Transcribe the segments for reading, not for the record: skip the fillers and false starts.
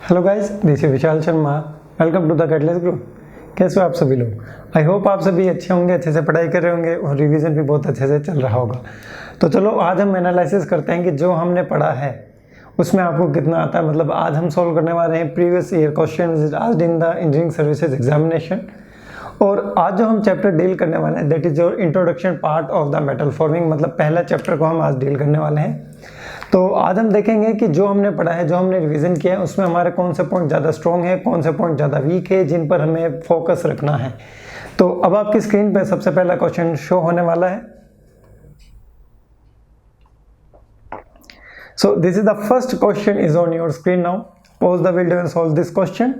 Hello guys, this is Vishal Sharma. Welcome to the catalyst group. कैसे हो आप सभी लोग? आई होप आप सभी अच्छे होंगे, अच्छे से पढ़ाई कर रहे होंगे और रिवीजन भी बहुत अच्छे से चल रहा होगा। तो चलो आज हम एनालिसिस करते हैं कि जो हमने पढ़ा है उसमें आपको कितना आता है। मतलब आज हम सॉल्व करने वाले हैं previous year question which is asked in the engineering services examination. और आज जो हम चैप्टर डील करने वाले हैं that is your introduction part of the metal forming. मतलब पहला चैप्टर को हम आज डील करने वाले हैं। तो आज हम देखेंगे कि जो हमने पढ़ा है, जो हमने रिवीजन किया है, उसमें हमारे कौन से पॉइंट ज़्यादा स्ट्रॉन्ग है, कौन से पॉइंट ज़्यादा वीक है, जिन पर हमें फोकस रखना है। तो अब आपकी स्क्रीन पे सबसे पहला क्वेश्चन शो होने वाला है। सो this is the first question is on your screen now. Pause the video and solve this question.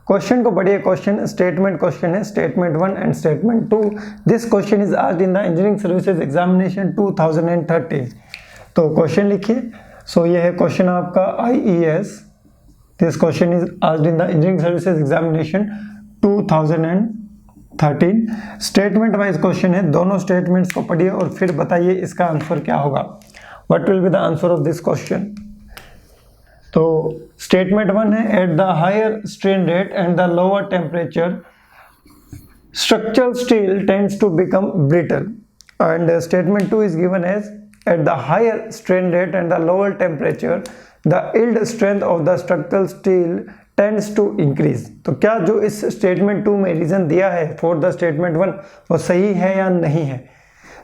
Question को पढ़िए। क्वेश्चन स्टेटमेंट क्वेश्चन है, statement 1 and statement 2। This question is asked in the engineering services examination 2013। तो question लिखिए। सो ये है question आपका IES। This question is asked in the engineering services examination 2013। Statement wise question है, दोनों स्टेटमेंट्स को पढ़िए और फिर बताइए इसका आंसर क्या होगा। What will be the answer of this question. तो स्टेटमेंट 1 है, at the higher strain rate and the lower temperature structural steel tends to become brittle. And statement 2 is given as at the higher strain rate and the lower temperature the yield strength of the structural steel tends to increase. तो क्या जो इस statement 2 में reason दिया है for the statement 1 वो सही है या नहीं है?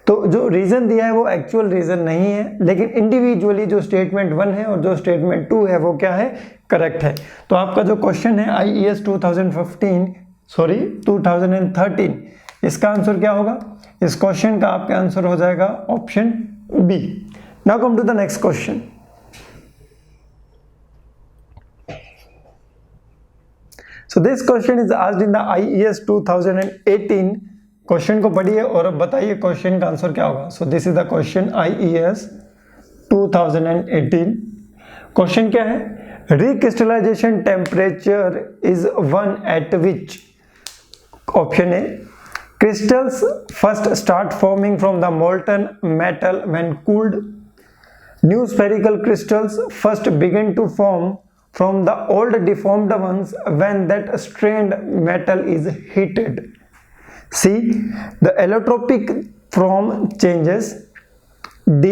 तो जो रीजन दिया है वो एक्चुअल रीजन नहीं है, लेकिन इंडिविजुअली जो स्टेटमेंट 1 है और जो स्टेटमेंट 2 है वो क्या है, करेक्ट है। तो आपका जो क्वेश्चन है IES 2013, इसका आंसर क्या होगा? इस क्वेश्चन का आपका आंसर हो जाएगा option B. Now come to the next question. So this question is asked in the IES 2018। Question को पढ़िए और अब बताइए क्वेश्चन का आंसर क्या होगा। सो this is the question IES 2018। Question क्या है? Recrystallisation temperature is 1 eight which. Option A, crystals first start forming from the molten metal when cooled. New spherical crystals first begin to form from the old deformed ones when that strained metal is heated. C, the allotropic form changes. D,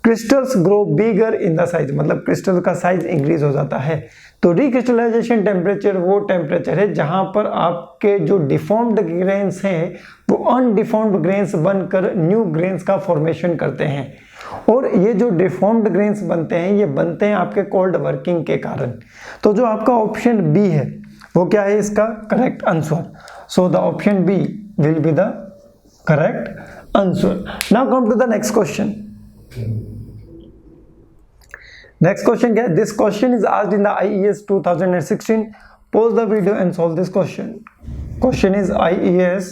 crystals grow bigger in the size। मतलब crystal का size increase हो जाता है। तो recrystallisation temperature वो temperature है जहां पर आपके जो डिफॉर्म्ड ग्रेन्स हैं वो अनडिफॉर्म्ड ग्रेन्स बनकर न्यू ग्रेन्स का फॉर्मेशन करते हैं। और ये जो डिफॉर्म्ड ग्रेन्स बनते हैं ये बनते हैं आपके कोल्ड वर्किंग के कारण। तो जो आपका ऑप्शन बी है वो क्या है इसका correct answer. So the option B will be the correct answer. Now come to the next question. Next question क्या है? This question is asked in the IES 2016। Pause the video and solve this question. Question is IES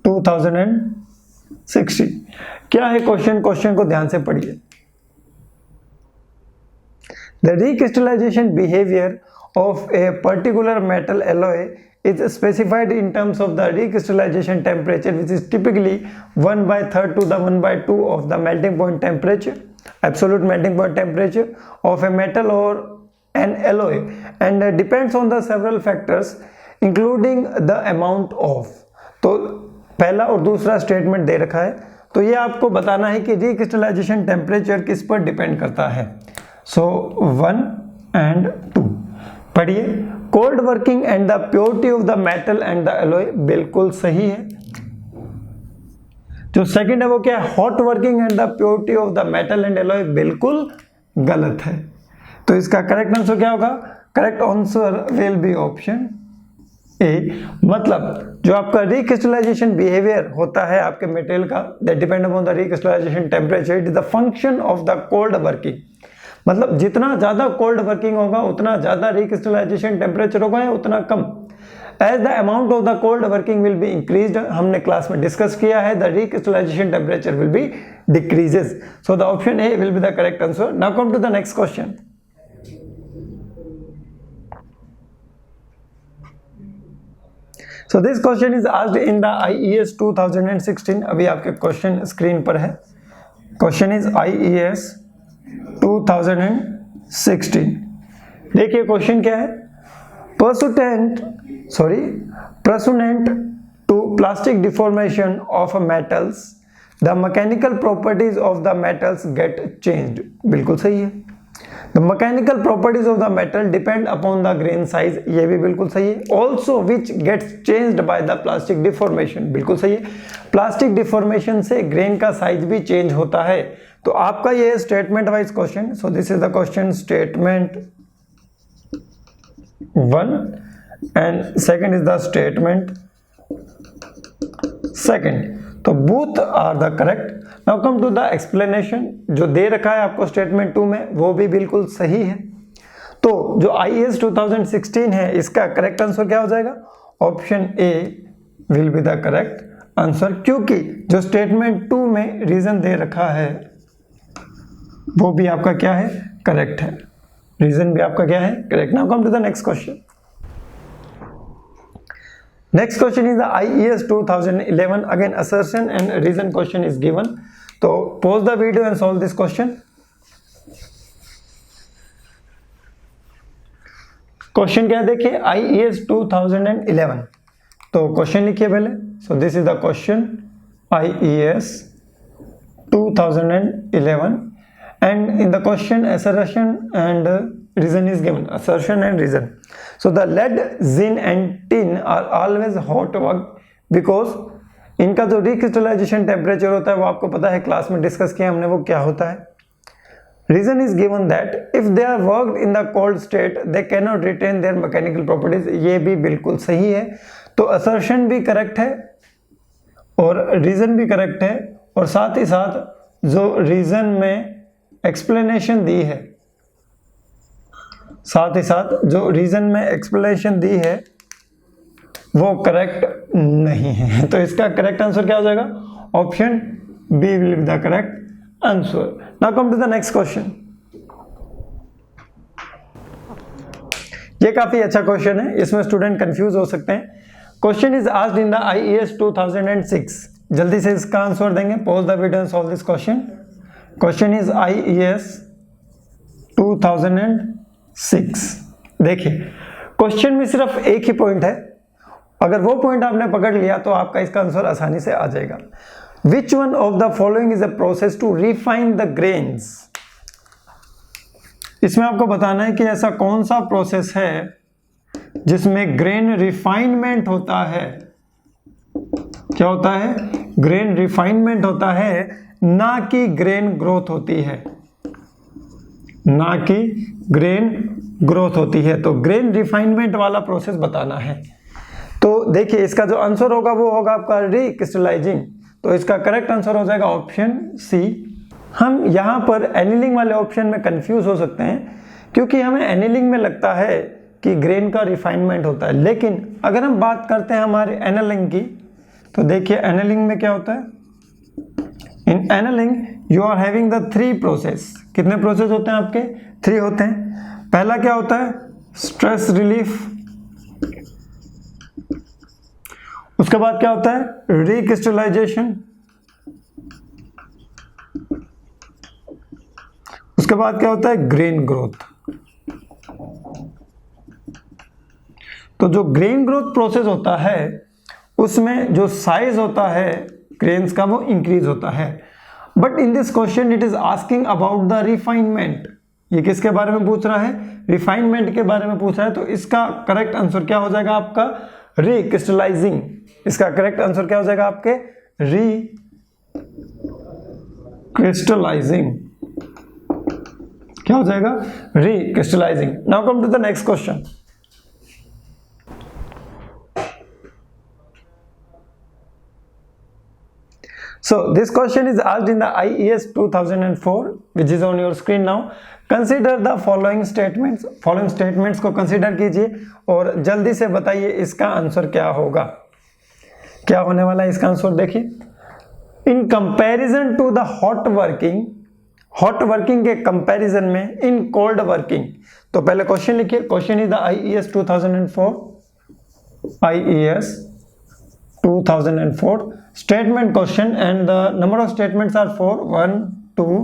2016। क्या है question? Question को ध्यान से पढ़िए। The recrystallisation behaviour of a particular metal alloy is specified in terms of the recrystallization temperature, which is typically 1/3 to the 1/2 of the melting point temperature, absolute melting point temperature of a metal or an alloy, and depends on the several factors including the amount of। तो पहला और दूसरा statement दे रखा है, तो ये आपको बताना है कि रिक्रिस्टलाइजेशन टेम्परेचर किस पर डिपेंड करता है। सो 1 and 2 पढ़िए। Cold working and the purity of the metal and the alloy बिल्कुल सही है। जो सेकंड है वो क्या है? Hot working and the purity of the metal and alloy बिल्कुल गलत है। तो इसका करेक्ट आंसर क्या होगा? Correct answer will be option ए। मतलब जो आपका रिक्रिस्टलाइजेशन बिहेवियर होता है आपके मेटेरियल का, that depend upon the recrystallization temperature, it is the function of the cold working. मतलब जितना ज्यादा कोल्ड वर्किंग होगा उतना ज्यादा रिक्रिस्टलाइजेशन टेम्परेचर होगा या उतना कम। As the amount of the cold working will be increased, हमने क्लास में डिस्कस किया है, the recrystallization temperature will be decreases. So the option A will be the correct answer. Now come to the next question. So this question is asked in the IES 2016। अभी आपके question screen पर है। Question is IES 2016। देखिए question क्या है, pursuant to plastic deformation of metals the mechanical properties of the metals get changed। बिल्कुल सही है। The mechanical properties of the metal depend upon the grain size, ये भी बिल्कुल सही है। Also which gets changed by the plastic deformation, बिल्कुल सही है। प्लास्टिक डिफॉर्मेशन से ग्रेन का साइज भी चेंज होता है। तो आपका ये statement wise question, so this is the question statement 1 and second is the statement second. तो both are the correct. Now come to the explanation. जो दे रखा है आपको स्टेटमेंट 2 में वो भी बिल्कुल सही है। तो जो IAS 2016 है इसका करेक्ट आंसर क्या हो जाएगा? Option A will be the correct answer, क्योंकि जो स्टेटमेंट 2 में रीजन दे रखा है वो भी आपका क्या है? करेक्ट है। रीजन भी आपका क्या है? Correct. Now come to the next question. Next question is the IAS 2011, again assertion and reason question is given. So pause the video and solve this question. Question क्या है देखिए, IAS 2011। तो question लिखिए पहले। So this is the question IAS 2011 and in the question assertion and reason is given, assertion and reason. So the lead, zinc and tin are always hot work because इनका जो recrystallisation temperature होता है वो आपको पता है, class में discuss किया हमने, वो क्या होता है। Reason is given that if they are worked in the cold state they can not retain their mechanical properties, ये भी बिल्कुल सही है। तो असर्शन भी करेक्ट है और रीजन भी करेक्ट है, और साथ ही साथ जो रीजन में एक्सप्लेनेशन दी है, साथ ही साथ जो रीजन में एक्सप्लेनेशन दी है वो करेक्ट नहीं है। तो इसका करेक्ट आंसर क्या हो जाएगा? Option B will be the correct answer. Now come to the next question. ये काफी अच्छा क्वेश्चन है, इसमें स्टूडेंट कंफ्यूज हो सकते हैं। Question is asked in the IAS 2006। जल्दी से इसका आंसर देंगे। Pause the video and solve this question. Question is IAS 2006। देखिए क्वेश्चन में सिर्फ एक ही पॉइंट है, अगर वो पॉइंट आपने पकड़ लिया तो आपका इसका आंसर आसानी से आ जाएगा। Which one of the following is a process to refine the grains. इसमें आपको बताना है कि ऐसा कौन सा प्रोसेस है जिसमें ग्रेन रिफाइनमेंट होता है। क्या होता है? ग्रेन रिफाइनमेंट होता है, ना कि ग्रेन ग्रोथ होती है, ना कि ग्रेन ग्रोथ होती है। तो ग्रेन रिफाइनमेंट वाला प्रोसेस बताना है। तो देखिए इसका जो आंसर होगा वो होगा आपका रिक्रिस्टलाइजिंग। तो इसका करेक्ट आंसर हो जाएगा ऑप्शन सी। हम यहाँ पर एनीलिंग वाले ऑप्शन में कंफ्यूज हो सकते हैं, क्योंकि हमें एनीलिंग में लगता है कि ग्रेन का रिफाइनमेंट होता है, लेकिन अगर हम बात करते हैं हमारे एनालिंग की, तो देखिए एनालिंग में क्या होता है। In annealing you are having the 3 process. कितने प्रोसेस होते हैं आपके? 3 होते हैं। पहला क्या होता है? Stress relief. उसके बाद क्या होता है? रिक्रिस्टलाइजेशन। उसके बाद क्या होता है? Grain growth. तो जो ग्रेन ग्रोथ प्रोसेस होता है उसमें जो साइज होता है ग्रेन्स का वो इंक्रीज होता है। But in this question it is asking about the refinement. ये किसके बारे में पूछ रहा है? रिफाइनमेंट के बारे में पूछ रहा है। तो इसका करेक्ट आंसर क्या हो जाएगा आपका? रिक्रिस्टलाइजिंग। इसका करेक्ट आंसर क्या हो जाएगा आपके? रिक्रिस्टलाइजिंग। क्या हो जाएगा? Recrystallizing. Now come to the next question. So this question is asked in the IAS 2004, which is on your screen now. Consider the following statements. Following statements को consider कीजिए और जल्दी से बताइए इसका आंसर क्या होगा। क्या होने वाला है इसका आंसर? देखिए, in comparison to the hot working के कंपैरिजन में in cold working। तो पहले क्वेश्चन लिखिए। Question is the IAS 2004, IAS 2004 statement question and the number of statements are 4, 1, 2,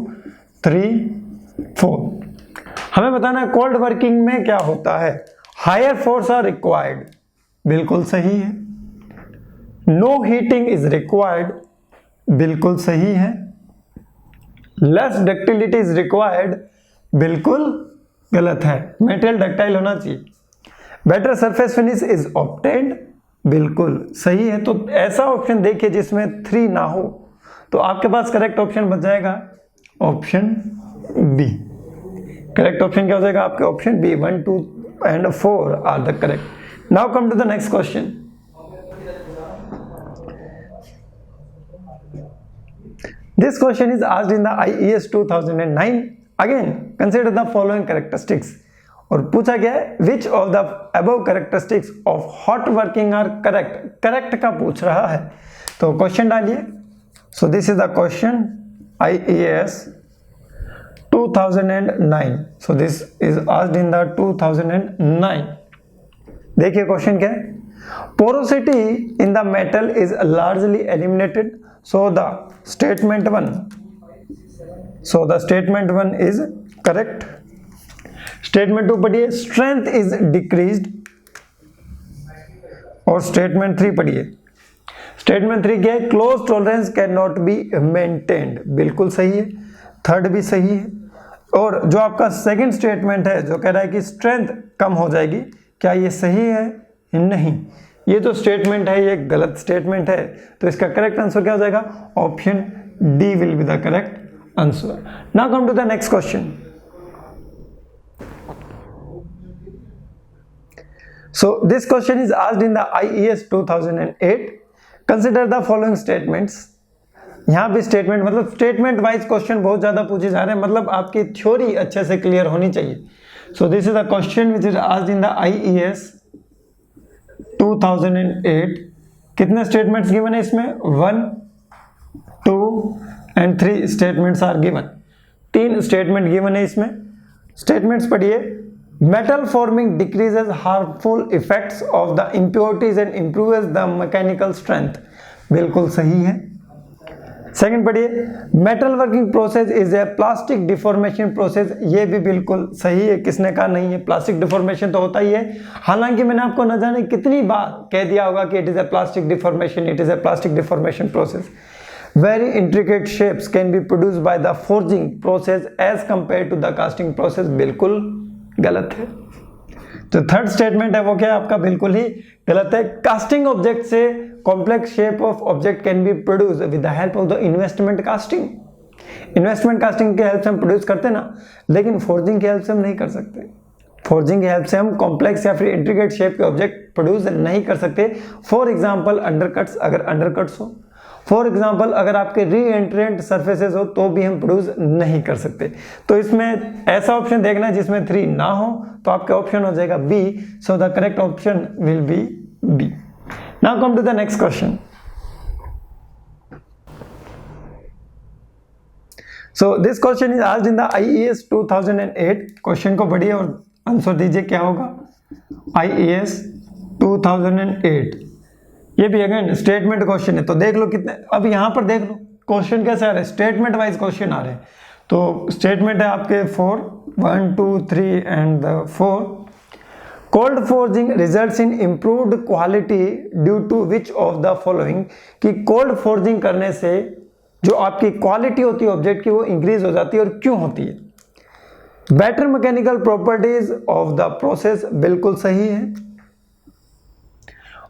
3, 4. हमें बताना है कोल्ड वर्किंग में क्या होता है। हायर फोर्स आर रिक्वायर्ड, बिल्कुल सही है। नो हीटिंग इज रिक्वायर्ड, बिल्कुल सही है। लेस डक्टिलिटी इज रिक्वायर्ड, बिल्कुल गलत है। मेटेरियल डक्टाइल होना चाहिए। Better surface finish is obtained, बिल्कुल सही है। तो ऐसा ऑप्शन देखिए जिसमें 3 ना हो, तो आपके पास करेक्ट ऑप्शन बच जाएगा ऑप्शन बी। करेक्ट ऑप्शन क्या हो जाएगा आपके? Option B. 1, 2 and 4 are the correct. Now come to the next question. This question is asked in the IES 2009. Again, consider the following characteristics. और पूछा गया है which of the above characteristics of hot working are correct. Correct का पूछ रहा है, तो question डालिए। So this is the question, IES 2009. So this is asked in the 2009. देखिए क्वेश्चन क्या है? Porosity in the metal is largely eliminated. So the statement 1 is correct. Statement 2 पढ़िए, strength is decreased, और statement 3 पढ़िए। Statement 3 क्या है? Close tolerance cannot be maintained, बिल्कुल सही है। थर्ड भी सही है। और जो आपका सेकंड स्टेटमेंट है जो कह रहा है कि स्ट्रेंथ कम हो जाएगी, क्या ये सही है? नहीं, ये जो स्टेटमेंट है ये गलत स्टेटमेंट है। तो इसका करेक्ट आंसर क्या हो जाएगा? Option D will be the correct answer. Now come to the next question. So this question is asked in the IES 2008. Consider the following statements. यहाँ भी स्टेटमेंट मतलब स्टेटमेंट वाइज क्वेश्चन बहुत ज्यादा पूछे जा रहे हैं, मतलब आपकी थ्योरी अच्छे से क्लियर होनी चाहिए। सो this is the question which is asked in the IES 2008. कितने स्टेटमेंट्स गिवन है इसमें? 1, 2 and 3 statements are given. 3 statement given है इसमें। स्टेटमेंट्स पढ़िए। Metal forming decreases harmful effects of the impurities and improves the mechanical strength, बिल्कुल सही है। Second पढ़िए, metal working process is a plastic deformation process, ये भी बिल्कुल सही है। किसने कहा नहीं है? प्लास्टिक डिफॉर्मेशन तो होता ही है, हालांकि मैंने आपको न जाने कितनी बार कह दिया होगा कि it is a plastic deformation, it is a plastic deformation process. Very intricate shapes can be produce by the forging process as compare to the casting process, बिल्कुल गलत है। जो थर्ड स्टेटमेंट है वो क्या है आपका? बिल्कुल ही गलत है। कास्टिंग ऑब्जेक्ट से complex shape of object can be produce with the help of the investment casting. Investment casting के हेल्प से हम प्रोड्यूस करते ना, लेकिन फोर्जिंग की हेल्प से हम नहीं कर सकते। फोर्जिंग की हेल्प से हम कॉम्प्लेक्स या फिर इंट्रिकेट शेप के ऑब्जेक्ट प्रोड्यूस नहीं कर सकते। फॉर एग्जाम्पल अंडरकट्स, अगर अंडरकट्स हो, फॉर एग्जाम्पल अगर आपके री एंट्रेंट सर्फेसेस हो तो भी हम प्रोड्यूस नहीं कर सकते। तो इसमें ऐसा ऑप्शन देखना है जिसमें 3 ना हो, तो आपका ऑप्शन हो जाएगा बी। So the correct option will be B. Now come to the next question. So this question is asked in the IES 2008. Question को पढ़िए और आंसर दीजिए क्या होगा। IES 2008, ये भी अगेन स्टेटमेंट क्वेश्चन है, तो देख लो कितने। अब यहां पर देख लो क्वेश्चन कैसे आ रहे हैं, स्टेटमेंट वाइज क्वेश्चन आ रहे हैं। तो स्टेटमेंट है आपके 4, 1, 2, 3 and 4। Cold forging results in improved quality due to which of the following, कि कोल्ड फोर्जिंग करने से जो आपकी क्वालिटी होती है ऑब्जेक्ट की वो इंक्रीज हो जाती है, और क्यों होती है? Better mechanical properties of the process, बिल्कुल सही है।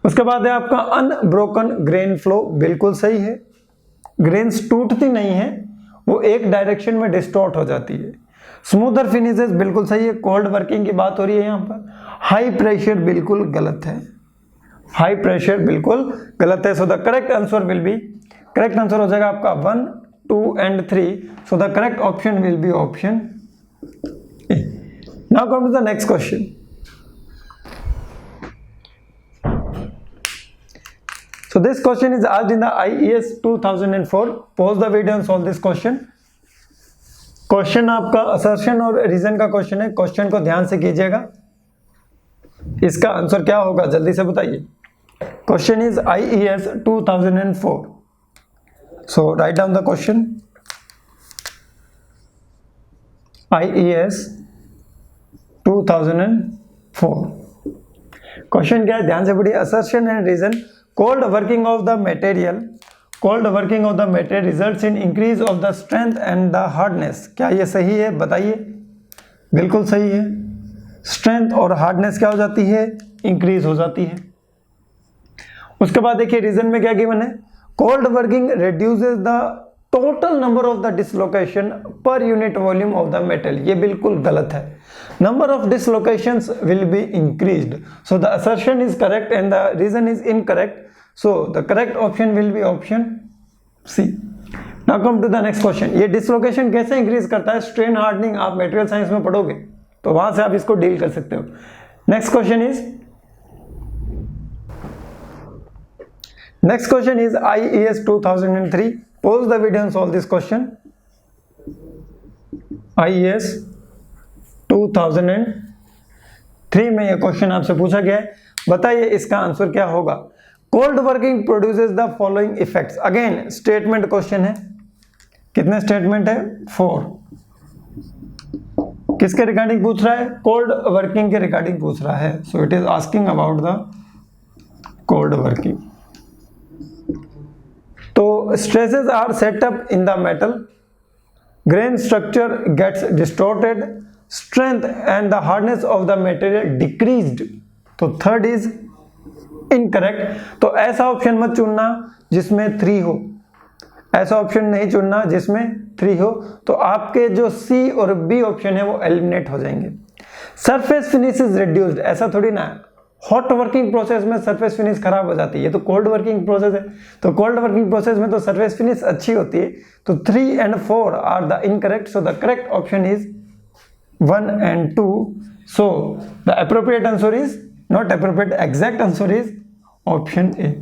उसके बाद है आपका अनब्रोकन ग्रेन फ्लो, बिल्कुल सही है। ग्रेन्स टूटती नहीं है, वो एक डायरेक्शन में डिस्टॉर्ट हो जाती है। स्मूदर फिनिशेस, बिल्कुल सही है। कोल्ड वर्किंग की बात हो रही है यहाँ पर। हाई प्रेशर बिल्कुल गलत है, हाई प्रेशर बिल्कुल गलत है। So the correct answer will be, correct answer हो जाएगा आपका 1, 2 and 3। So the correct option will be option A. Now come to the next question. So this question is asked in the IES 2004. Pause the video and solve this question. Question आपका assertion और reason का question है, question को ध्यान से कीजिएगा। इसका answer क्या होगा जल्दी से बताइए। Question is IES 2004. So write down the question. IES 2004। Question क्या है, ध्यान से पढ़िए। Assertion and reason, cold working of the material results in increase of the strength and the hardness. क्या ये सही है, बताइए। बिल्कुल सही है। स्ट्रेंथ और हार्डनेस क्या हो जाती है, इंक्रीज हो जाती है। उसके बाद देखिए रीजन में क्या गिवन है, cold working reduces the total number of the dislocation per unit volume of the metal. ये बिल्कुल गलत है। Number of dislocations will be increased, so the assertion is correct and the reason is incorrect, so the correct option will be option C. Now come to the next question. ये dislocation कैसे increase करता है, strain hardening आप material science में पढ़ोगे तो वहां से आप इसको डील कर सकते हो। Next question is IES 2003। Pause the video and solve this question. IES 2003 में यह क्वेश्चन आपसे पूछा गया है, बताइए इसका आंसर क्या होगा। Cold working produces the following effects. Again statement question है, कितने स्टेटमेंट है, 4। किसके रिगार्डिंग पूछ रहा है, कोल्ड वर्किंग के रिगार्डिंग पूछ रहा है। सो it is asking about the cold working. तो stresses are set up in the metal, grain structure gets distorted, strength and the hardness of the material decreased। तो थर्ड इज इनकरेक्ट। तो ऐसा option मत चुनना जिसमें 3 हो, ऐसा ऑप्शन नहीं चुनना जिसमें 3 हो, तो आपके जो सी और बी ऑप्शन है वो एलिमिनेट हो जाएंगे। सरफेस फिनिश इज रिड्यूस्ड, ऐसा थोड़ी ना है। हॉट वर्किंग प्रोसेस में सरफेस फिनिश खराब हो जाती है, ये तो कोल्ड वर्किंग प्रोसेस है, तो कोल्ड वर्किंग प्रोसेस में तो सरफेस फिनिश अच्छी होती है। तो 3 and 4 are the incorrect, so the correct option is 1 and 2। So the appropriate answer is not appropriate, exact answer is option A.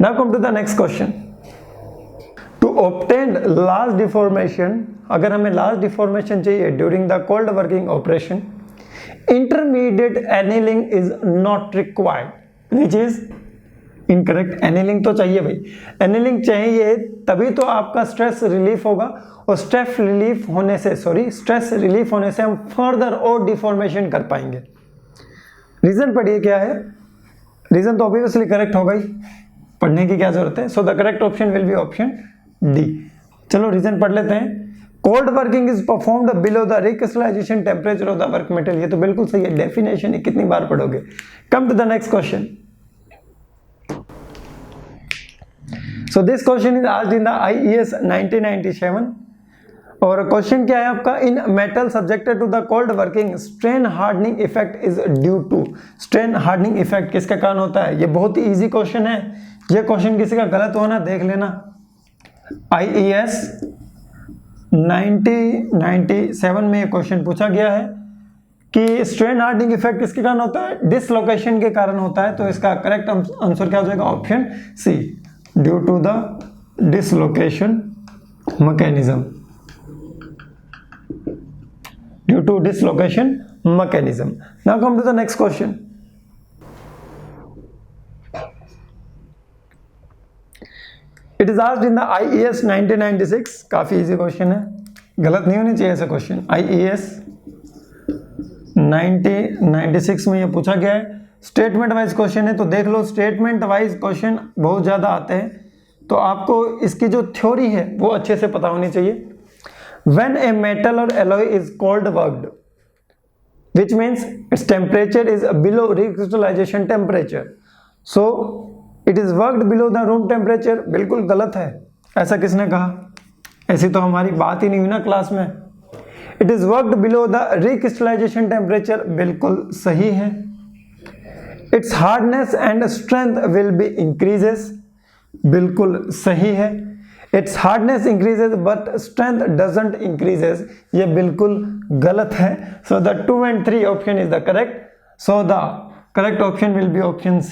Now come to the next question. To obtain large deformation, अगर हमें large deformation चाहिए during the cold working operation, intermediate annealing is not required, which is incorrect। annealing तो चाहिए भाई, annealing चाहिए तभी तो आपका स्ट्रेस रिलीफ होगा, और स्ट्रेस रिलीफ होने से हम फर्दर और डिफॉर्मेशन कर पाएंगे। रीजन पढ़िए क्या है, रीजन तो ऑब्वियसली करेक्ट होगा ही, पढ़ने की क्या जरूरत है। So the correct option will be option D. चलो रीजन पढ़ लेते हैं। Cold working is performed below the recrystallization temperature of the work material. ये तो बिल्कुल सही है, डेफिनेशन है, कितनी बार पढ़ोगे। Come to the next question. So this question is asked in the IES 1997, और क्वेश्चन क्या है आपका, in metal subjected to the cold working strain hardening effect is due to. Strain hardening effect किसके कारण होता है, ये बहुत ही इजी क्वेश्चन है। ये क्वेश्चन किसी का गलत होना देख लेना। IES 1997 में ये क्वेश्चन पूछा गया है कि स्ट्रेन हार्डनिंग इफेक्ट किसके कारण होता है, डिसलोकेशन के कारण होता है। तो इसका करेक्ट आंसर क्या हो जाएगा, option C, due to the dislocation mechanism. Due to dislocation mechanism. Now come to the next question. It is asked in the IES 1996। काफी इजी क्वेश्चन है, गलत नहीं होनी चाहिए ऐसा क्वेश्चन। IES 1996 में ये पूछा गया है। स्टेटमेंट वाइज क्वेश्चन है, तो देख लो स्टेटमेंट वाइज क्वेश्चन बहुत ज्यादा आते हैं, तो आपको इसकी जो थ्योरी है वो अच्छे से पता होनी चाहिए। When a metal or alloy is cold worked, which means its temperature is below recrystallization temperature, so it is worked below the room temperature। बिल्कुल गलत है, ऐसा किसने कहा, ऐसी तो हमारी बात ही नहीं हुई ना क्लास में। It is worked below the recrystallization temperature, बिल्कुल सही है। Its hardness and strength will be increases, बिल्कुल सही है। Its hardness increases but strength doesn't increases, ये बिल्कुल गलत है। So the 2 and 3 option is the correct, so the correct option will be option C,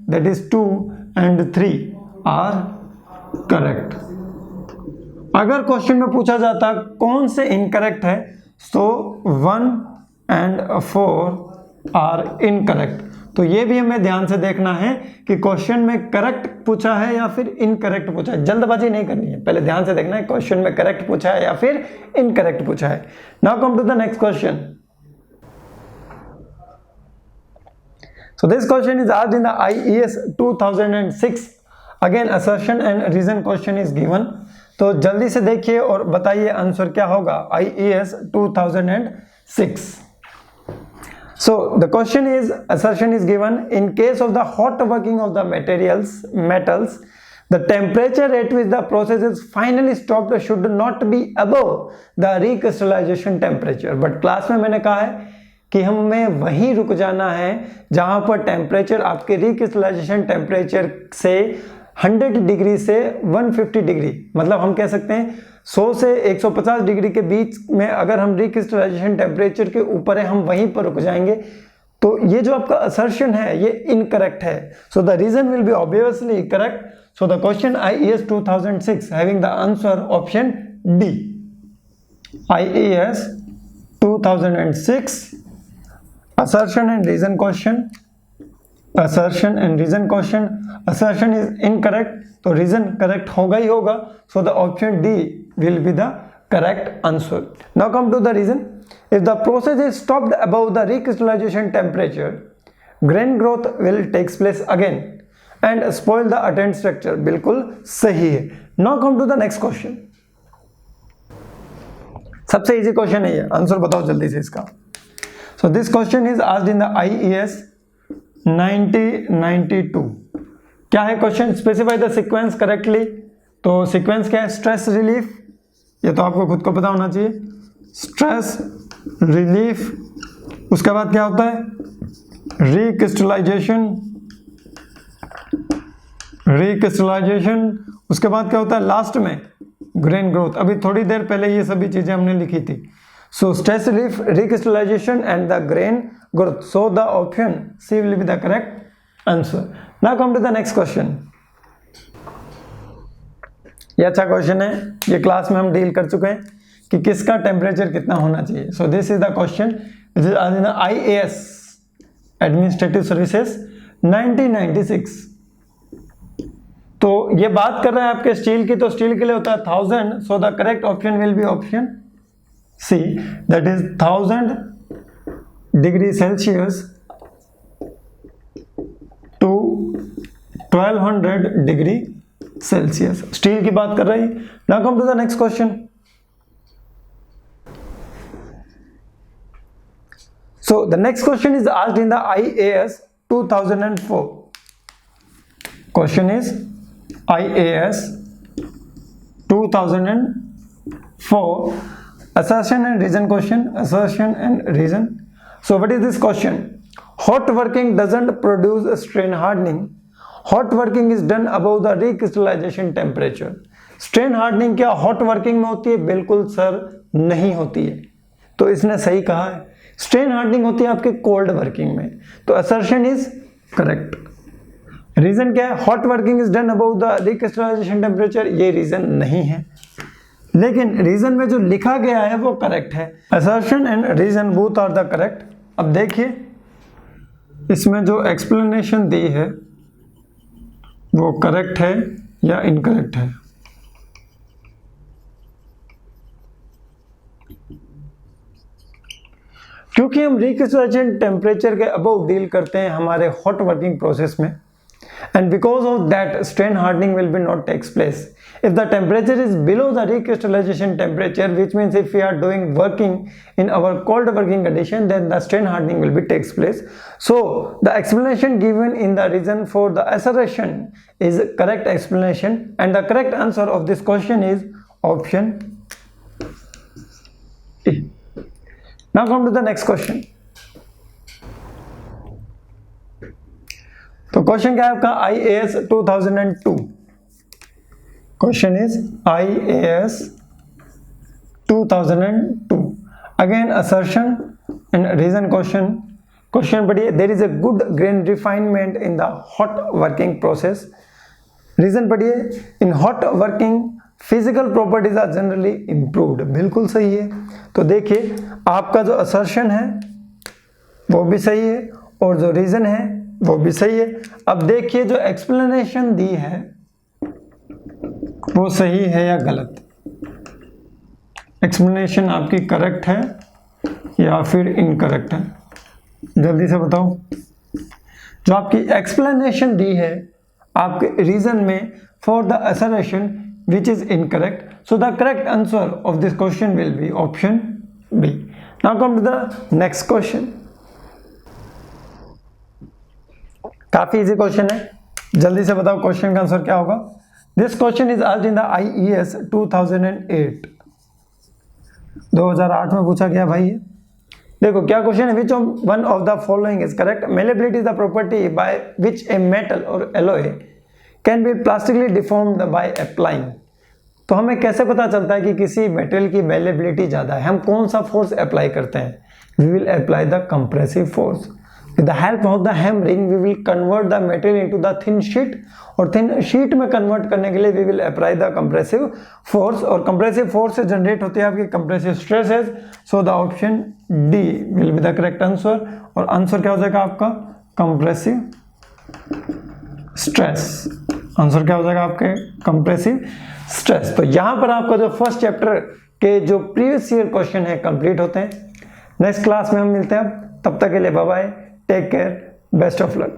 that is 2 and 3 are correct। अगर question में पूछा जाता कौन से इनकरेक्ट है, तो 1 and 4 आर इनकरेक्ट। तो ये भी हमें ध्यान से देखना है कि क्वेश्चन में करेक्ट पूछा है या फिर इनकरेक्ट पूछा है। जल्दबाजी नहीं करनी है, पहले ध्यान से देखना है क्वेश्चन में करेक्ट पूछा है या फिर इनकरेक्ट पूछा है। Now come to the next question. So this question is asked in the IES 2006. Again assertion and reason question is given. तो जल्दी से देखिए और बताइए आंसर क्या होगा IES 2006. So the question is, assertion is given, in case of the hot working of the metals, the temperature at which the process is finally stopped should not be above the recrystallization temperature. But class में मैंने कहा है कि हमें वहीं रुक जाना है जहां पर टेम्परेचर आपके रिक्रिस्टलाइजेशन टेम्परेचर से 100 डिग्री से 150 डिग्री, मतलब हम कह सकते हैं 100 से 150 डिग्री के बीच में अगर हम रिक्रिस्टलाइजेशन टेम्परेचर के ऊपर है हम वहीं पर रुक जाएंगे। तो ये जो आपका असर्शन है ये इनकरेक्ट है। So the reason will be obviously correct. So the question IES 2006 having the answer option D. IES 2006 assertion and reason question. Assertion and reason question. Assertion is incorrect, तो reason correct होगा ही होगा. So the option D will be the correct answer. Now come to the reason. If the process is stopped above the recrystallization temperature, grain growth will takes place again and spoil the attend structure. बिल्कुल सही है. Now come to the next question. सबसे easy question है ये, answer बताओ जल्दी से इसका. So this question is asked in the IES 1992. क्या है question? Specify the sequence correctly. तो सीक्वेंस क्या है? स्ट्रेस रिलीफ, ये तो आपको खुद को पता होना चाहिए. स्ट्रेस रिलीफ, उसके बाद क्या होता है? रिक्रिस्टलाइजेशन. उसके बाद क्या होता है लास्ट में? Grain growth. अभी थोड़ी देर पहले ये सभी चीजें हमने लिखी थी. So stress relief, recrystallization and the grain growth. So the option C will be the correct answer. Now come to the next question. ये अच्छा क्वेश्चन है, ये क्लास में हम डील कर चुके हैं कि किसका टेम्परेचर कितना होना चाहिए. So this is the question. This is in the IAS Administrative Services 1996. तो ये बात कर रहा है आपके स्टील की, तो स्टील के लिए होता है 1000. So the correct option will be option C, that is 1000 degree Celsius to 1200 degree Celsius. Steel की बात कर रही है. Now come to the next question. So the next question is asked in the IAS 2004. Question is IAS 2004. Assertion and reason question. Assertion and reason. So what is this question? Hot working doesn't produce strain hardening. Hot working is done above the recrystallization temperature. Strain hardening क्या hot working में होती है? बिल्कुल sir नहीं होती है. तो इसने सही कहा है. Strain hardening होती है आपके cold working में. तो assertion is correct. Reason क्या है? Hot working is done above the recrystallization temperature. ये reason नहीं है, लेकिन रीजन में जो लिखा गया है वो करेक्ट है. Assertion and reason both are the correct. अब देखिए इसमें जो एक्सप्लेनेशन दी है वो करेक्ट है या इनकरेक्ट है. क्योंकि हम रिक्रिस्टलाइजेशन टेम्परेचर के अबव डील करते हैं हमारे हॉट वर्किंग प्रोसेस में, and because of that strain hardening will be not takes place. If the temperature is below the recrystallization temperature, which means if we are doing working in our cold working condition, then the strain hardening will be takes place. So the explanation given in the reason for the assertion is correct explanation, and the correct answer of this question is option A. Now come to the next question. तो question क्या है आपका? IAS 2002. Question is IAS 2002. Again assertion and reason question. Question पढ़िए. There is a good grain refinement in the hot working process. Reason पढ़िए. In hot working physical properties are generally improved. बिल्कुल सही है. तो देखिए आपका जो असर्शन है वो भी सही है और जो रीजन है वो भी सही है. अब देखिए जो एक्सप्लेनेशन दी है वो सही है या गलत. एक्सप्लेनेशन आपकी करेक्ट है या फिर इनकरेक्ट है? जल्दी से बताओ. जो आपकी एक्सप्लेनेशन दी है आपके रीजन में for the assertion which is incorrect, so the correct answer of this question will be option B. Now come to the next question. काफी इजी क्वेश्चन है, जल्दी से बताओ क्वेश्चन का आंसर क्या होगा. This question is asked in the IES 2008. 2008 में पूछा गया भाई. देखो क्या क्वेश्चन है. Which one of the following is correct. Malleability is the property by which a metal और alloy can be plastically deformed by applying. तो हमें कैसे पता चलता है कि किसी मेटेरियल की मेलेबिलिटी ज़्यादा है. हम कौन सा फोर्स अप्लाई करते हैं. We will apply the compressive force. With the help of the hammering we will convert the material into the thin sheet, और थिन शीट में कन्वर्ट करने के लिए वी विल अप्लाई द कंप्रेसिव फोर्स, और कंप्रेसिव फोर्स से जनरेट होती है आपकी compressive stresses. So the option D will be the correct answer. और आंसर क्या हो जाएगा आपका कंप्रेसिव स्ट्रेस. आंसर क्या हो जाएगा आपके कंप्रेसिव स्ट्रेस. तो यहां पर आपका जो फर्स्ट चैप्टर के जो प्रीवियस ईयर क्वेश्चन है कंप्लीट होते हैं. नेक्स्ट क्लास में हम मिलते हैं, तब तक के लिए bye bye, take care, best of luck.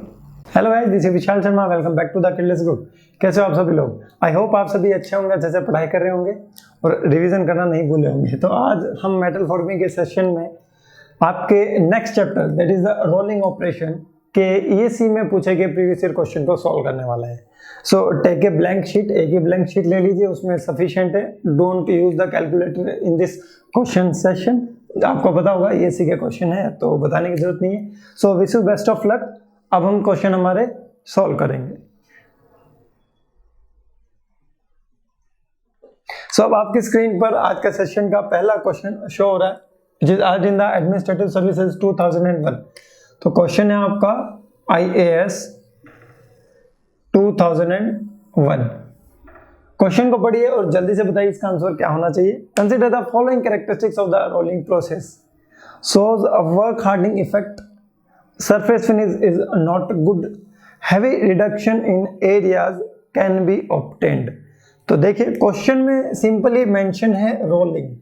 Hello guys, this is Vishal Sharma, welcome back to the किडलेस ग्रुप. कैसे हो आप सभी लोग. आई होप आप सभी अच्छे होंगे, अच्छे से पढ़ाई कर रहे होंगे और रिवीजन करना नहीं भूले होंगे. तो आज हम मेटल फॉर्मिंग के सेशन में आपके next chapter that is the rolling operation के ESE में पूछे गए प्रीवियस ईयर क्वेश्चन को सॉल्व करने वाला है. So take a blank sheet, एक ही ब्लैंक शीट ले लीजिए, उसमें सफिशिएंट है. Don't use the calculator in this question session. आपको पता होगा ESE के क्वेश्चन है तो बताने की जरूरत नहीं है. So wish you best of luck. अब हम क्वेश्चन हमारे सॉल्व करेंगे. सो अब आपकी स्क्रीन पर आज का सेशन का पहला क्वेश्चन शो हो रहा है, विच इज आज इन द एडमिनिस्ट्रेटिव सर्विसेज 2001. तो क्वेश्चन है आपका IAS 2001. क्वेश्चन को पढ़िए और जल्दी से बताइए इसका आंसर क्या होना चाहिए. Consider the following characteristics of the rolling process. Shows a work hardening effect. Surface finish is not good. Heavy reduction in areas can be obtained. तो देखिए क्वेश्चन में सिंपली मेंशन है रोलिंग.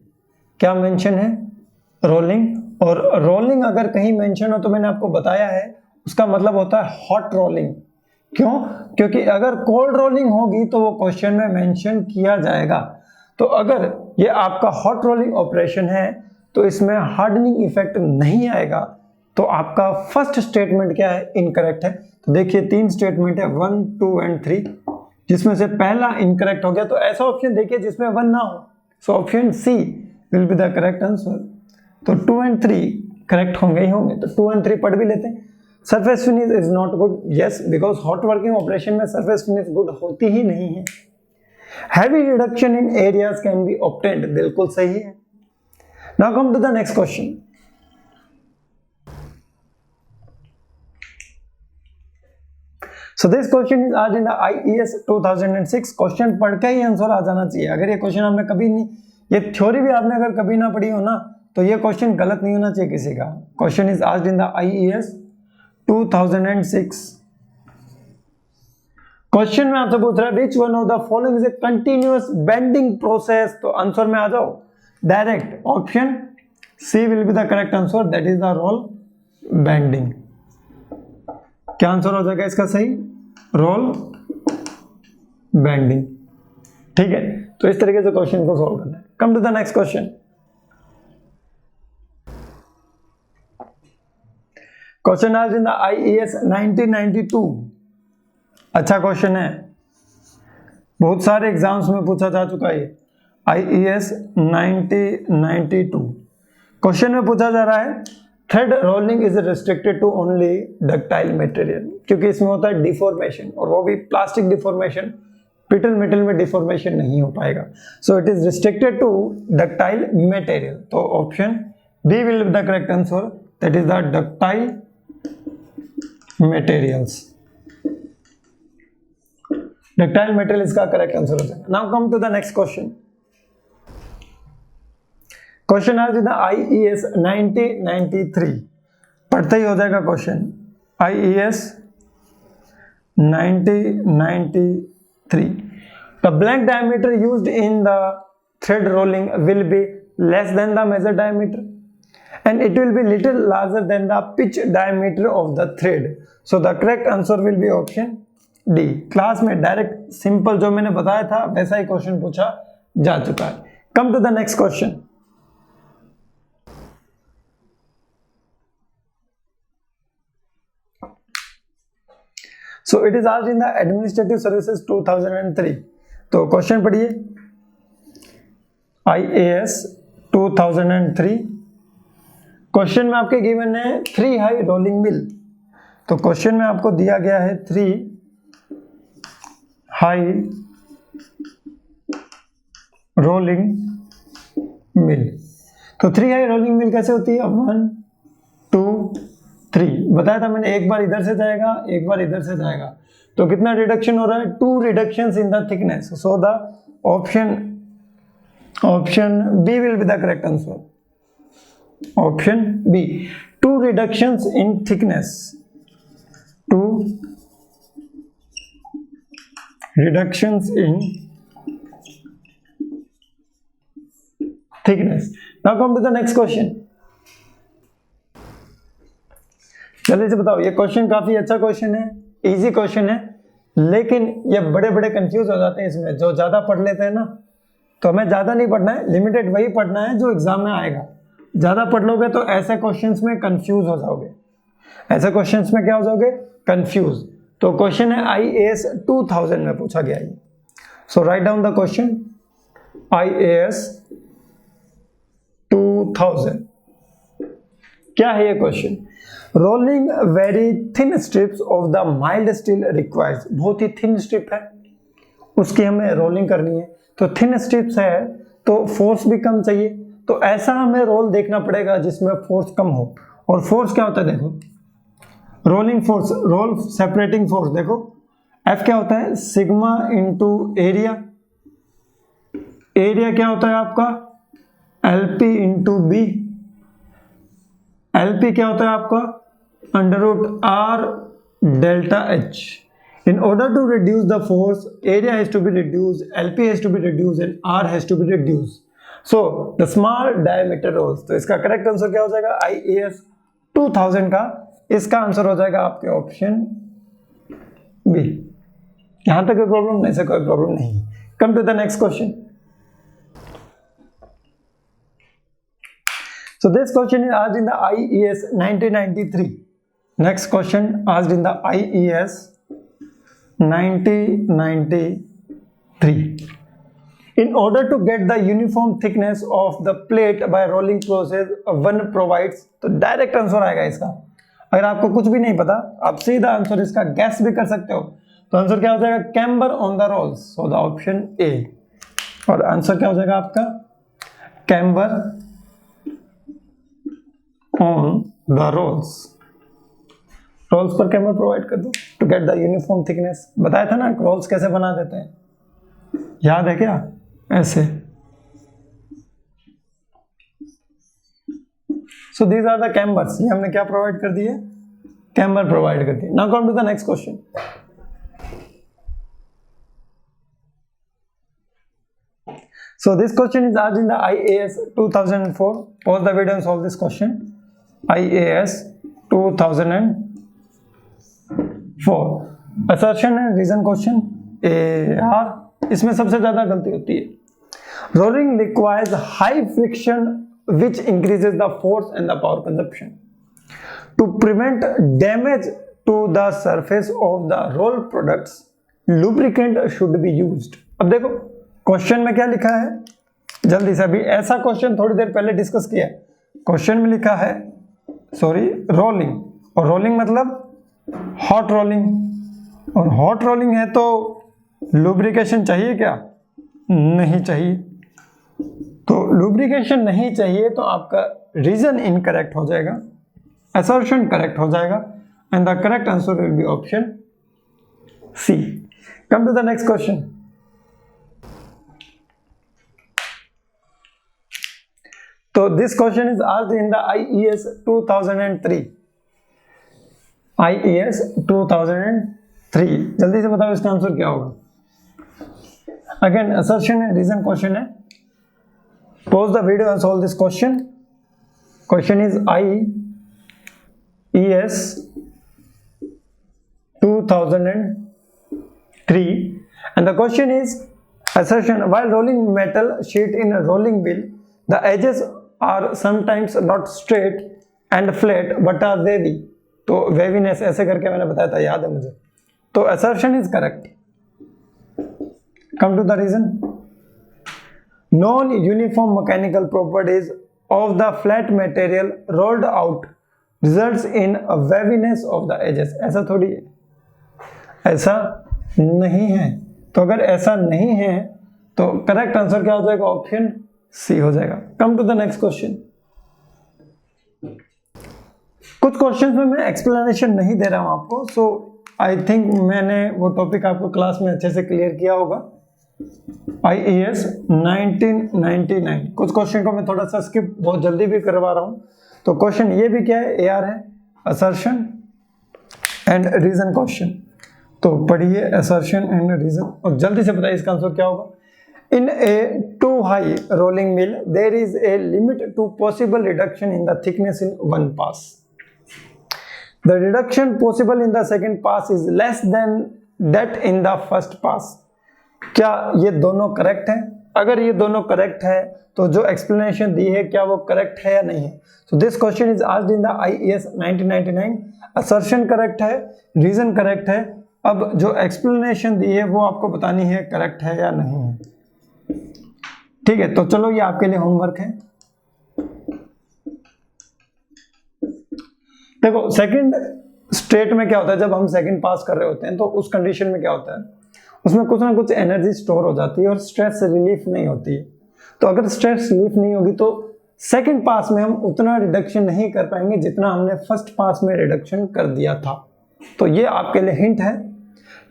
क्या मेंशन है. Rolling. और rolling अगर कहीं mention हो तो मैंने आपको बताया है उसका मतलब होता है हॉट रोलिंग. क्यों. क्योंकि अगर कोल्ड रोलिंग होगी तो वो क्वेश्चन में मेंशन किया जाएगा. तो अगर ये आपका हॉट रोलिंग ऑपरेशन है तो इसमें हार्डनिंग इफेक्ट नहीं आएगा. तो आपका फर्स्ट स्टेटमेंट क्या है, इनकरेक्ट है. तो देखिए 3 स्टेटमेंट है 1, 2 एंड 3, जिसमें से पहला इनकरेक्ट हो गया. तो ऐसा ऑप्शन देखिए जिसमें 1 ना हो. So option C will be the correct answer. तो 2 एंड 3 करेक्ट होंगे ही होंगे. तो 2 एंड 3 पढ़ भी लेते हैं. Surface finish is not good. Yes, because hot working operation में सरफेस फिनिश गुड होती ही नहीं है. Heavy reduction in areas can be obtained. बिल्कुल सही है. Now come to the next question. So this question is आज इन द IES 2006. क्वेश्चन पढ़ के ही आंसर आ जाना चाहिए. अगर ये क्वेश्चन आपने कभी नहीं, ये थ्योरी भी आपने अगर कभी ना पढ़ी हो ना, तो ये क्वेश्चन गलत नहीं होना चाहिए किसी का. क्वेश्चन इज आज इन द IES 2006. क्वेश्चन में आपसे पूछ रहा है which one of the following is a continuous bending process. तो आंसर में आ जाओ direct. Option C will be the correct answer, that is the roll bending. क्या आंसर हो जाएगा इसका सही, रोल बेंडिंग. ठीक है. तो इस तरीके से क्वेश्चन को सॉल्व करना है. Come to the next question. Question आज इन द IES 1992. अच्छा क्वेश्चन है, बहुत सारे एग्जाम्स में पूछा जा चुका है. IES 1992 क्वेश्चन में पूछा जा रहा है thread rolling is restricted to only ductile material. क्योंकि इसमें होता है डिफॉर्मेशन, और वो भी प्लास्टिक डिफॉर्मेशन. ब्रिटल मेटल में डिफॉर्मेशन नहीं हो पाएगा. So it is restricted to ductile material. तो option D will be the correct answer, that is the ductile materials. Ductile material इसका करेक्ट आंसर हो जाएगा. Now come to the next question. Question आज the IES 1993. पढ़ते ही हो जाएगा question. IES 1993. The blank diameter used in the thread rolling will be less than the measured diameter. and it will be little larger than the pitch diameter of the thread. So the correct answer will be option D. Class में direct simple जो मैंने बताया था वैसा ही question पूछा जा चुका है. Come to the next question. So it is asked in the Administrative Services 2003. तो क्वेश्चन पढ़िए. IAS 2003. क्वेश्चन में आपके गिवन है 3 हाई रोलिंग मिल. तो क्वेश्चन में आपको दिया गया है 3 हाई रोलिंग मिल. तो 3 हाई रोलिंग मिल कैसे होती है? 1 2 3 बताया था मैंने. एक बार इधर से जाएगा, एक बार इधर से जाएगा. तो कितना रिडक्शन हो रहा है? 2 reductions in the thickness. So the option B will be the correct answer. Option B. 2 reductions in thickness. 2 reductions in thickness. Now come to the next question. जल्दी से बताओ. ये क्वेश्चन काफी अच्छा क्वेश्चन है, इजी क्वेश्चन है, लेकिन ये बड़े बड़े कंफ्यूज हो जाते हैं इसमें. जो ज्यादा पढ़ लेते हैं ना, तो हमें ज्यादा नहीं पढ़ना है, लिमिटेड वही पढ़ना है जो एग्जाम में आएगा. ज्यादा पढ़ लोगे तो ऐसे क्वेश्चंस में कंफ्यूज हो जाओगे. ऐसे क्वेश्चंस में क्या हो जाओगे? कंफ्यूज. तो क्वेश्चन है IAS 2000 में पूछा गया है. So write down the question. IAS 2000 क्या है ये क्वेश्चन? Rolling very thin strips of the mild steel requires. बहुत ही थिन स्ट्रिप है, उसकी हमें रोलिंग करनी है. तो थिन स्ट्रिप्स है तो फोर्स भी कम चाहिए. तो ऐसा हमें रोल देखना पड़ेगा जिसमें फोर्स कम हो. और फोर्स क्या होता है? देखो, rolling force, roll separating force. देखो F क्या होता है? Sigma into area. एरिया क्या होता है आपका? LP into B. LP क्या होता है आपका? √R delta H. In order to reduce the force, area has to be reduced, LP has to be reduced and R has to be reduced. So the small diameter rolls. तो इसका correct answer क्या हो जाएगा? IAS 2000 का इसका answer हो जाएगा आपके ऑप्शन बी. यहां तक कोई प्रॉब्लम नहीं, से कोई प्रॉब्लम नहीं. Come to the next question. So this question is asked in the IES 1993. Next question asked in the IES 1993. In order to get the uniform thickness of the plate by rolling process, one provides. तो direct answer आएगा इसका. अगर आपको कुछ भी नहीं पता, आप सीधा आंसर इसका गैस भी कर सकते हो. तो आंसर क्या हो जाएगा? Camber on the rolls. So the option A. और आंसर क्या हो जाएगा आपका? Camber on the rolls. Rolls पर कैम्बर प्रोवाइड कर दो to get the uniform thickness. बताया था ना रोल्स कैसे बना देते हैं, याद है क्या? ऐसे. So these are the cambers. ये हमने क्या प्रोवाइड कर दिए? कैम्बर प्रोवाइड कर दिए. Now come to the next question. So this question is asked in the IAS 2004. Pause the video and solve this question. IAS 2004. Assertion and reason question. AR. इसमें सबसे ज्यादा गलती होती है. Rolling requires high friction which increases the force and the power consumption. To prevent damage to the surface of the roll products, lubricant should be used. अब देखो question में क्या लिखा है, जल्दी से. अभी ऐसा क्वेश्चन थोड़ी देर पहले डिस्कस किया. क्वेश्चन में लिखा है रोलिंग, और रोलिंग मतलब हॉट रोलिंग. और हॉट रोलिंग है तो लुब्रिकेशन चाहिए क्या? नहीं चाहिए. तो लुब्रिकेशन नहीं चाहिए तो आपका रीजन इनकरेक्ट हो जाएगा, असर्शन करेक्ट हो जाएगा, and the correct answer will be option C. Come to the next question. तो this question is asked in the IES 2003. IES 2003. जल्दी से बताओ इसका आंसर क्या होगा? अगेन असर्शन है, रीजन क्वेश्चन है. Pause the video and solve this question. Question is IES 2003 and the question is assertion while rolling metal sheet in a rolling mill the edges are sometimes not straight and flat but are wavy. तो वेवीनेस ऐसे करके मैंने बताया था, याद है मुझे. तो assertion is correct. Come to the reason. Non-uniform mechanical properties of the flat material rolled out results in a waviness of the edges. ऐसा थोड़ी है, ऐसा नहीं है. तो अगर ऐसा नहीं है तो करेक्ट आंसर क्या हो जाएगा? ऑप्शन सी हो जाएगा. Come to the next question. कुछ क्वेश्चंस में मैं एक्सप्लेनेशन नहीं दे रहा हूं आपको, सो आई थिंक मैंने वो टॉपिक आपको क्लास में अच्छे से क्लियर किया होगा. IAS 1999. कुछ क्वेश्चन को मैं थोड़ा सा स्किप बहुत जल्दी भी करवा रहा हूं. तो क्वेश्चन ये भी क्या है? AR है, असर्शन एंड रीजन क्वेश्चन. तो पढ़िए असर्शन एंड रीजन और जल्दी से बताइए इसका आंसर क्या होगा. In a two high rolling mill there is a limit to possible reduction in the thickness in one pass. The reduction possible in the second pass is less than that in the first pass. क्या ये दोनों correct है? अगर ये दोनों correct है तो जो एक्सप्लेनेशन दी है क्या वो करेक्ट है या नहीं है? सो this question is asked in the IAS 1999. Assertion correct है, रीजन करेक्ट है. अब जो एक्सप्लेनेशन दी है वो आपको बतानी है करेक्ट है या नहीं है. ठीक है, तो चलो ये आपके लिए होमवर्क है. देखो सेकंड स्टेट में क्या होता है, जब हम सेकंड पास कर रहे होते हैं तो उस कंडीशन में क्या होता है, उसमें कुछ ना कुछ एनर्जी स्टोर हो जाती है और स्ट्रेस रिलीफ नहीं होती है. तो अगर स्ट्रेस रिलीफ नहीं होगी तो सेकंड पास में हम उतना रिडक्शन नहीं कर पाएंगे जितना हमने फर्स्ट पास में रिडक्शन कर दिया था. तो ये आपके लिए हिंट है.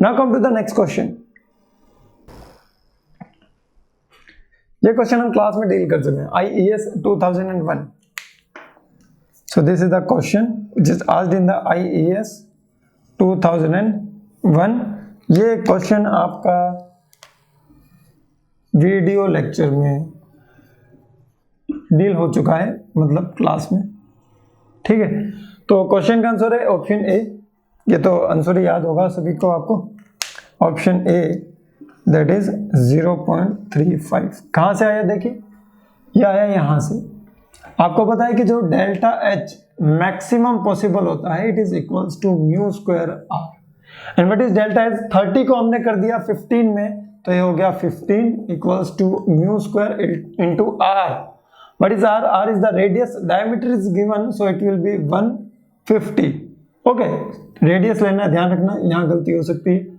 Now come to the next question. ये क्वेश्चन हम क्लास में डील कर चुके हैं. IAS 2001. So this is the question which is asked in the IAS 2001. ये क्वेश्चन आपका वीडियो लेक्चर में डील हो चुका है, मतलब क्लास में. ठीक है, तो क्वेश्चन का आंसर है ऑप्शन ए. ये तो आंसर याद होगा सभी को आपको. Option A that is 0.35. कहाँ से आया देखिए, ये आया यहाँ से. आपको पता है कि जो डेल्टा H मैक्सिमम पॉसिबल होता है it is equals to mu square R. And what is delta H? 30 को हमने कर दिया 15 में, तो ये हो गया 15 equals to mu square into R. What is R? R is the radius. Diameter is given so it will be 150. Okay, radius लेना, ध्यान रखना, यहाँ गलती हो सकती है.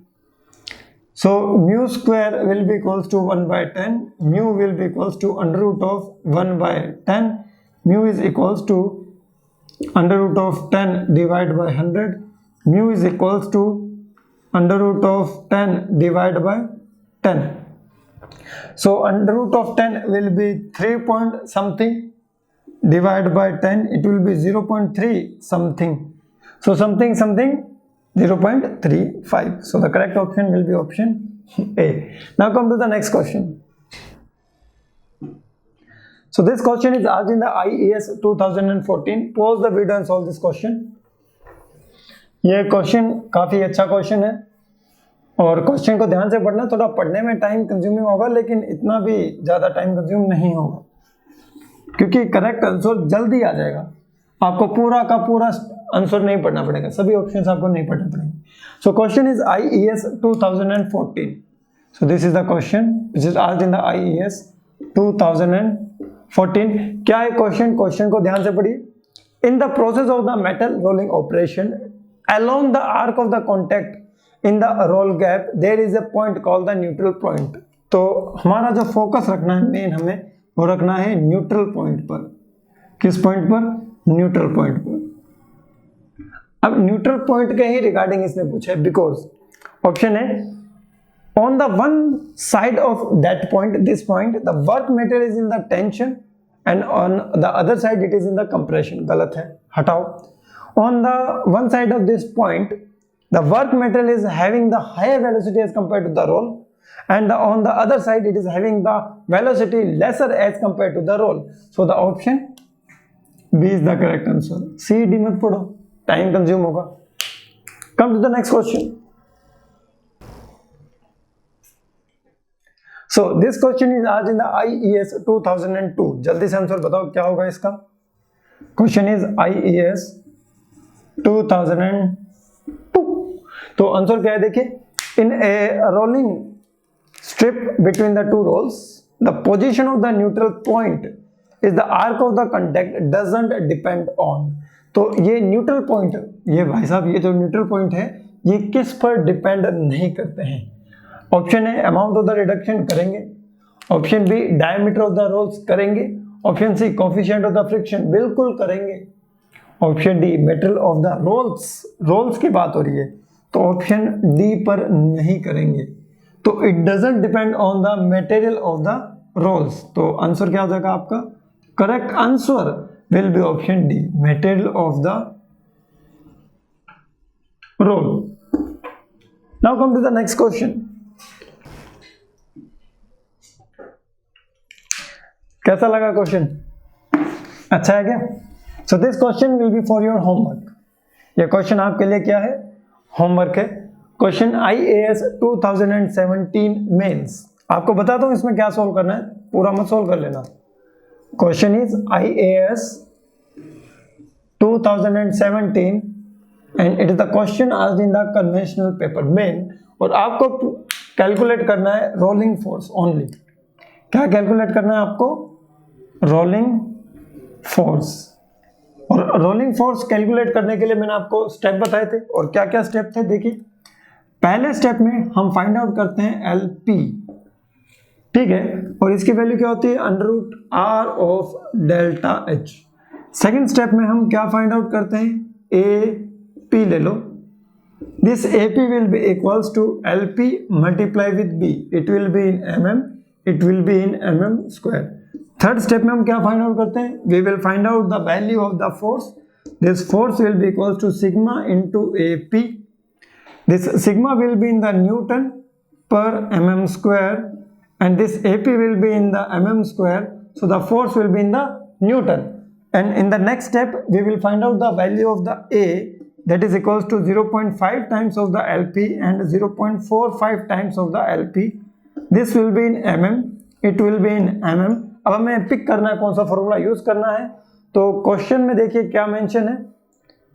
So mu square will be equals to 1 by 10. Mu will be equals to under root of 1 by 10. Mu is equals to under root of 10 divided by 100. Mu is equals to under root of 10 divided by 10. So under root of 10 will be 3 point something divided by 10. It will be 0.3 something. So something 0.35. So the correct option will be option A. Now come to the next question. So this question is asked in the IAS 2014. Pause the video and solve this question. ये question काफी अच्छा question है और question को ध्यान से पढ़ना. थोड़ा पढ़ने में टाइम कंज्यूमिंग होगा लेकिन इतना भी ज्यादा टाइम कंज्यूम नहीं होगा क्योंकि करेक्ट आंसर जल्दी आ जाएगा. आपको पूरा का पूरा आंसर नहीं पढ़ना पड़ेगा, सभी ऑप्शंस आपको नहीं पढ़ने पड़ेंगे. So question is IAS 2014. So this is the question which is asked in the IAS 2014. क्या है क्वेश्चन? क्वेश्चन को ध्यान से पढ़िए. In the process of the metal rolling operation along the arc of the contact in the roll gap there is a point called the neutral point. तो हमारा जो focus रखना है मेन, हमें वो रखना है न्यूट्रल पॉइंट पर. किस पॉइंट पर? न्यूट्रल पॉइंट पर. अब न्यूट्रल पॉइंट के ही रिगार्डिंग इसने पूछा है बिकॉज ऑप्शन है on the one side of that point, this point, the work material is in the tension and on the other side it is in the compression. गलत है, हटाओ. On the one side of this point the work material is having the higher velocity as compare to the roll and on the other side it is having the velocity lesser as compared to the roll. So the option B is the correct answer. C D मत पढ़ो, time consume होगा। Come to the next question. So this question is आज in the IES 2002। जल्दी से answer बताओ क्या होगा इसका। Question is IES 2002। तो आंसर क्या है देखिए, in a rolling strip between the two rolls the position of the neutral point is the arc of the conduct doesn't depend on. तो ये न्यूट्रल पॉइंट, ये भाई साहब ये जो न्यूट्रल पॉइंट है ये किस पर डिपेंड नहीं करते हैं। Option A amount of the reduction करेंगे, option B diameter of the rolls करेंगे, option C coefficient of the friction बिल्कुल करेंगे, option D material of the rolls की बात हो रही है तो ऑप्शन डी पर नहीं करेंगे। तो it doesn't depend on the material of the rolls. तो आंसर क्या हो जाएगा आपका, correct answer will be option D, material of the roll. Now come to the next question. कैसा लगा क्वेश्चन, अच्छा है क्या? So this question will be for your homework. ये क्वेश्चन आपके लिए क्या है, होमवर्क है। Question IAS 2017 mains. आपको बता दूं इसमें क्या सोल्व करना है, पूरा मत सोल्व कर लेना। Question is IAS 2017 and it is the question asked in the conventional paper main. और आपको कैलकुलेट करना है रोलिंग फोर्स ओनली। क्या कैलकुलेट करना है आपको, रोलिंग फोर्स। और रोलिंग फोर्स कैलकुलेट करने के लिए मैंने आपको स्टेप बताए थे, और क्या क्या स्टेप थे देखिए। पहले स्टेप में हम फाइंड आउट करते हैं LP, ठीक है, और इसकी वैल्यू क्या होती है √R of delta H। Second step में हम क्या फाइंड आउट करते हैं, AP ले लो। This AP will be equals to LP multiply with B, it will be in mm, it will be in mm square. Third step में हम क्या फाइंड आउट करते हैं, we will find out the value of the force. This force will be equals to sigma into AP। This sigma will be in the Newton पर mm square and this AP will be in the mm square, so the force will be in the Newton. And in the next step we will find out the value of the A, that is equals to 0.5 times of the LP and 0.45 times of the LP. This will be in mm, it will be in mm. अब हमें pick करना है कौन सा formula use करना है। तो question में देखिए क्या मेंशन है,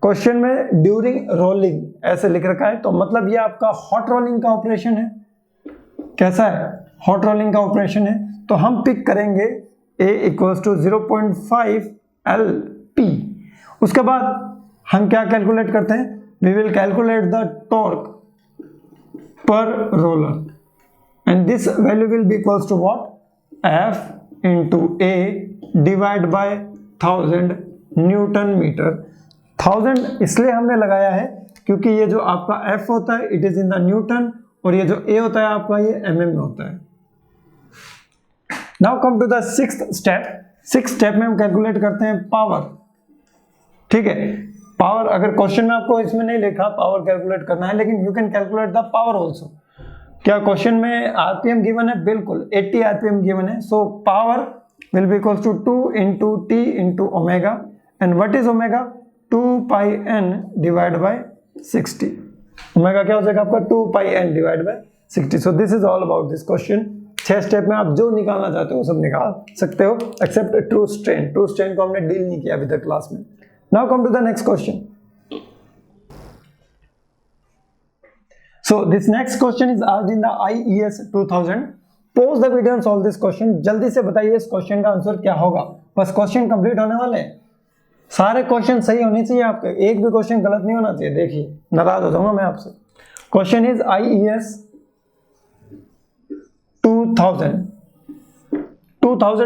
क्वेश्चन में ड्यूरिंग रोलिंग ऐसे लिख रखा है, तो मतलब ये आपका हॉट रोलिंग का ऑपरेशन है। कैसा है, हॉट रोलिंग का ऑपरेशन है। तो हम पिक करेंगे A इक्वल्स टू 0.5 LP। उसके बाद हम क्या कैलकुलेट करते हैं, we will calculate the torque पर roller and this value will be equals to what, F into A divide by 1000 newton metre. 1000 इसलिए हमने लगाया है क्योंकि ये जो आपका F होता है it is in the Newton, और ये जो A होता है आपका ये mm में होता है। Now come to the sixth step. Sixth step में हम कैलकुलेट करते हैं पावर, ठीक है। पावर अगर क्वेश्चन में आपको इसमें नहीं लिखा पावर कैलकुलेट करना है, लेकिन you can calculate the power also. क्या क्वेश्चन में RPM गिवन है, बिल्कुल 80 RPM गिवन है। So power will be equals to 2 into T into omega, and what is omega, 2 pi n divide by 60। Omega क्या हो जाएगा आपका, 2 pi n divide by 60। So this is all about this question. 6 step में आप जो निकालना चाहते हो सब निकाल सकते हो, except true strain. True strain को हमने डील नहीं किया अभी तक क्लास में। Now come to the next question. So this next question is asked in the IES 2000। Pause the video and solve this question. जल्दी से बताइए इस क्वेश्चन का आंसर क्या होगा। बस क्वेश्चन कंप्लीट होने वाले हैं, सारे क्वेश्चन सही होने चाहिए आपके, एक भी क्वेश्चन गलत नहीं होना चाहिए। देखिए नाराज हो जाऊंगा मैं आपसे। क्वेश्चन इज IES 2000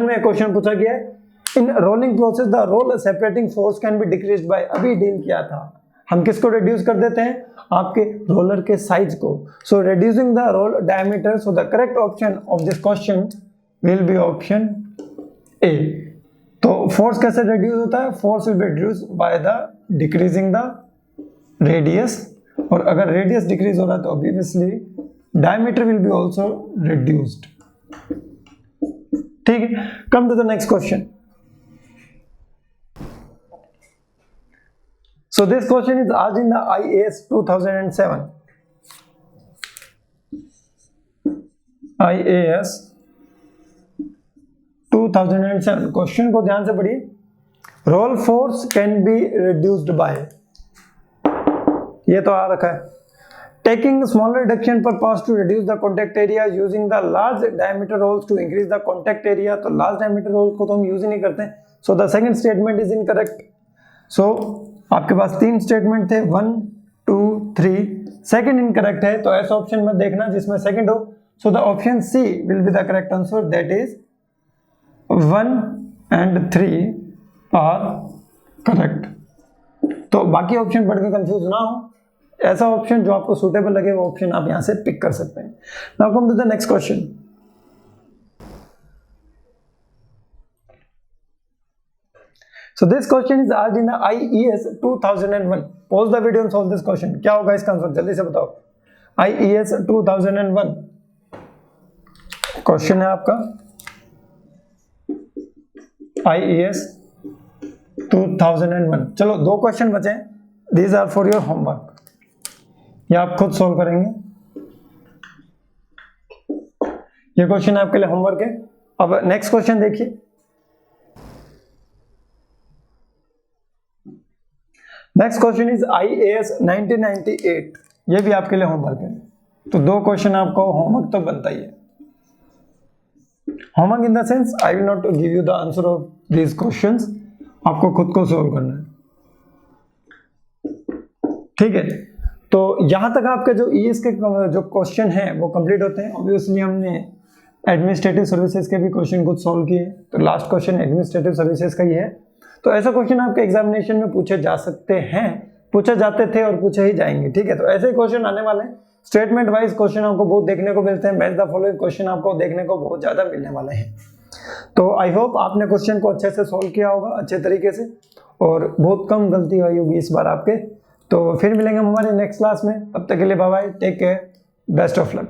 में क्वेश्चन पूछा गया है, in rolling process the roll separating force can be decreased by. अभी डील किया था, हम किसको रिड्यूस कर देते हैं, आपके रोलर के साइज को। So reducing the roll diameter. So the correct option of this question will be option A। तो फोर्स कैसे रिड्यूस होता है, force will be reduce by the decreasing the radius, और अगर रेडियस डिक्रीज हो रहा है तो obviously diameter will be also reduced, ठीक है। Come to the next question. So this question is asked in the IAS 2007. IAS 2007 question को ध्यान से पढ़िए. Roll force can be reduced by, ये तो आ रखा है. Taking smaller reduction per pass to reduce the contact area using the large diameter holes to increase the contact area. तो लार्ज डायमीटर होल्स को तो हम यूज ही नहीं करते हैं. So the second statement is incorrect. सो आपके पास 3 स्टेटमेंट थे, 1 2 3. सेकंड इनकरेक्ट है, तो ऐसा ऑप्शन में देखना जिसमें सेकंड हो. So the option C will be the correct answer, that is 1 and 3 are correct. तो बाकी ऑप्शन पढ़ के कंफ्यूज ना हो, ऐसा ऑप्शन जो आपको सुटेबल लगे वो ऑप्शन आप यहां से पिक कर सकते हैं. Now come to the next question. So this question is asked in the IES 2001. Pause the video and solve this question. क्या होगा इसका आंसर, जल्दी से बताओ. IES 2001 क्वेश्चन है आपका. IES 2001. चलो 2 क्वेश्चन बचे हैं. These are for your homework. ये आप खुद सॉल्व करेंगे. ये क्वेश्चन आपके लिए होमवर्क है. अब नेक्स्ट क्वेश्चन देखिए. Next question is IAS 1998. ये भी आपके लिए होमवर्क है. तो 2 क्वेश्चन आपको होमवर्क तो बनता ही है. Homework in the sense I will not give you the answer of these questions, आपको खुद को सॉल्व करना है. ठीक है, तो यहां तक आपके जो ES के जो क्वेश्चन हैं वो कंप्लीट होते हैं. ऑब्वियसली हमने एडमिनिस्ट्रेटिव सर्विसेज के भी क्वेश्चन खुद सॉल्व किए. तो लास्ट क्वेश्चन एडमिनिस्ट्रेटिव सर्विसेज का ही है. तो ऐसा क्वेश्चन आपके एग्जामिनेशन में पूछे जा सकते हैं, पूछे जाते थे और पूछे ही जाएंगे. ठीक है, तो ऐसे ही क्वेश्चन आने वाले हैं. स्टेटमेंट वाइज क्वेश्चन आपको बहुत देखने को मिलते हैं. मैच द फॉलोइंग क्वेश्चन आपको देखने को बहुत ज्यादा मिलने वाले हैं. तो आई होप आपने क्वेश्चन को अच्छे से सॉल्व किया होगा, अच्छे तरीके से, और बहुत कम गलती हुई होगी इस बार आपके. तो फिर मिलेंगे हमारे नेक्स्ट क्लास में. तब तक के लिए bye bye, take care, best of luck.